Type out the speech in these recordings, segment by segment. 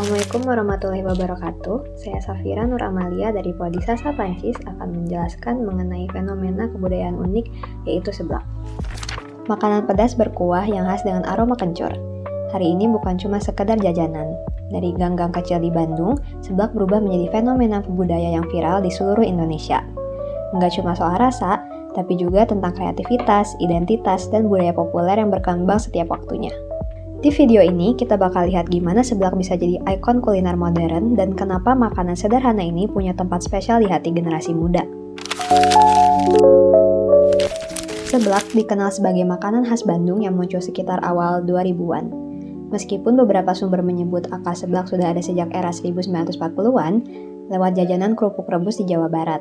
Assalamualaikum warahmatullahi wabarakatuh. Saya Safira Nur Amalia dari Prodi Sastra Prancis akan menjelaskan mengenai fenomena kebudayaan unik yaitu seblak. Makanan pedas berkuah yang khas dengan aroma kencur. Hari ini bukan cuma sekedar jajanan. Dari gang-gang kecil di Bandung, seblak berubah menjadi fenomena budaya yang viral di seluruh Indonesia. Enggak cuma soal rasa, tapi juga tentang kreativitas, identitas, dan budaya populer yang berkembang setiap waktunya. Di video ini, kita bakal lihat gimana seblak bisa jadi ikon kuliner modern dan kenapa makanan sederhana ini punya tempat spesial di hati generasi muda. Seblak dikenal sebagai makanan khas Bandung yang muncul sekitar awal 2000-an. Meskipun beberapa sumber menyebut akar seblak sudah ada sejak era 1940-an, lewat jajanan kerupuk rebus di Jawa Barat.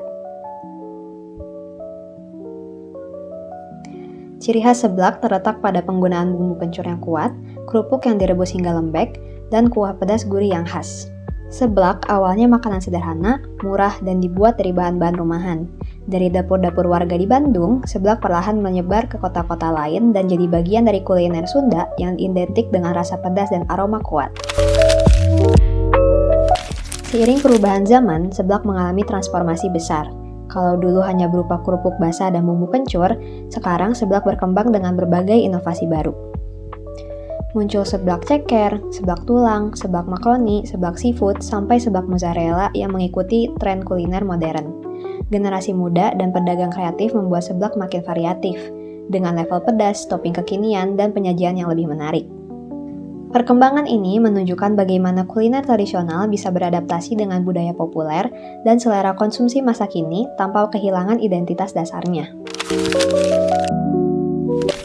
Ciri khas seblak terletak pada penggunaan bumbu kencur yang kuat, kerupuk yang direbus hingga lembek, dan kuah pedas gurih yang khas. Seblak awalnya makanan sederhana, murah, dan dibuat dari bahan-bahan rumahan. Dari dapur-dapur warga di Bandung, seblak perlahan menyebar ke kota-kota lain dan jadi bagian dari kuliner Sunda yang identik dengan rasa pedas dan aroma kuat. Seiring perubahan zaman, seblak mengalami transformasi besar. Kalau dulu hanya berupa kerupuk basah dan bumbu kencur, sekarang seblak berkembang dengan berbagai inovasi baru. Muncul seblak ceker, seblak tulang, seblak makaroni, seblak seafood, sampai seblak mozzarella yang mengikuti tren kuliner modern. Generasi muda dan pedagang kreatif membuat seblak makin variatif, dengan level pedas, topping kekinian, dan penyajian yang lebih menarik. Perkembangan ini menunjukkan bagaimana kuliner tradisional bisa beradaptasi dengan budaya populer dan selera konsumsi masa kini tanpa kehilangan identitas dasarnya.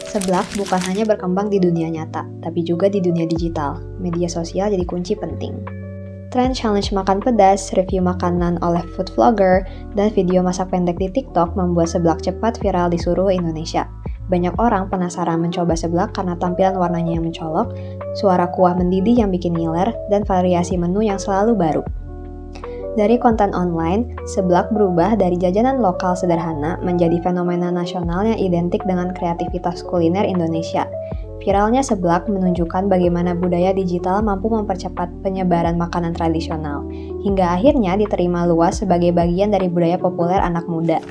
Seblak bukan hanya berkembang di dunia nyata, tapi juga di dunia digital. Media sosial jadi kunci penting. Tren challenge makan pedas, review makanan oleh food vlogger, dan video masak pendek di TikTok membuat seblak cepat viral di seluruh Indonesia. Banyak orang penasaran mencoba seblak karena tampilan warnanya yang mencolok, suara kuah mendidih yang bikin ngiler, dan variasi menu yang selalu baru. Dari konten online, seblak berubah dari jajanan lokal sederhana menjadi fenomena nasional yang identik dengan kreativitas kuliner Indonesia. Viralnya seblak menunjukkan bagaimana budaya digital mampu mempercepat penyebaran makanan tradisional, hingga akhirnya diterima luas sebagai bagian dari budaya populer anak muda.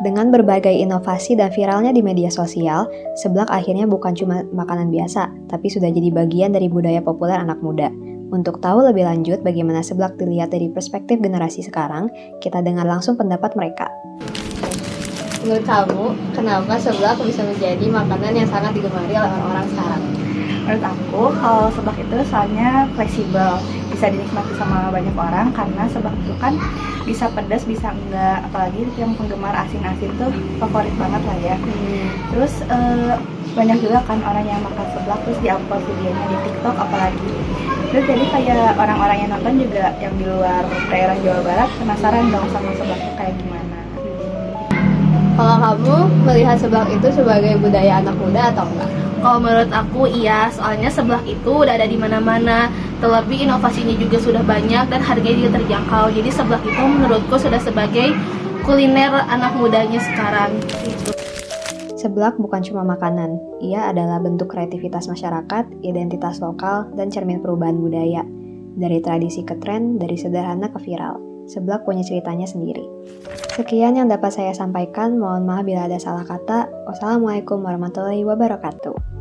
Dengan berbagai inovasi dan viralnya di media sosial, seblak akhirnya bukan cuma makanan biasa, tapi sudah jadi bagian dari budaya populer anak muda. Untuk tahu lebih lanjut bagaimana seblak dilihat dari perspektif generasi sekarang, kita dengar langsung pendapat mereka. Menurut kamu, kenapa seblak bisa menjadi makanan yang sangat digemari oleh orang-orang sekarang? Menurut aku, kalau seblak itu soalnya fleksibel, bisa dinikmati sama banyak orang karena seblak itu kan bisa pedas, bisa enggak, apalagi yang penggemar asin-asin tuh favorit banget lah ya. Terus banyak juga kan orang yang makan seblak terus di-upload videonya di TikTok apalagi. Terus jadi kayak orang-orang yang nonton juga yang di luar daerah Jawa Barat penasaran dong sama seblaknya kayak gimana. Kalau kamu melihat seblak itu sebagai budaya anak muda atau enggak? Kalau menurut aku iya, soalnya seblak itu udah ada di mana-mana. Terlebih inovasinya juga sudah banyak dan harganya juga terjangkau. Jadi seblak itu menurutku sudah sebagai kuliner anak mudanya sekarang. Gitu. Seblak bukan cuma makanan, ia adalah bentuk kreativitas masyarakat, identitas lokal, dan cermin perubahan budaya. Dari tradisi ke tren, dari sederhana ke viral, seblak punya ceritanya sendiri. Sekian yang dapat saya sampaikan, mohon maaf bila ada salah kata. Wassalamualaikum warahmatullahi wabarakatuh.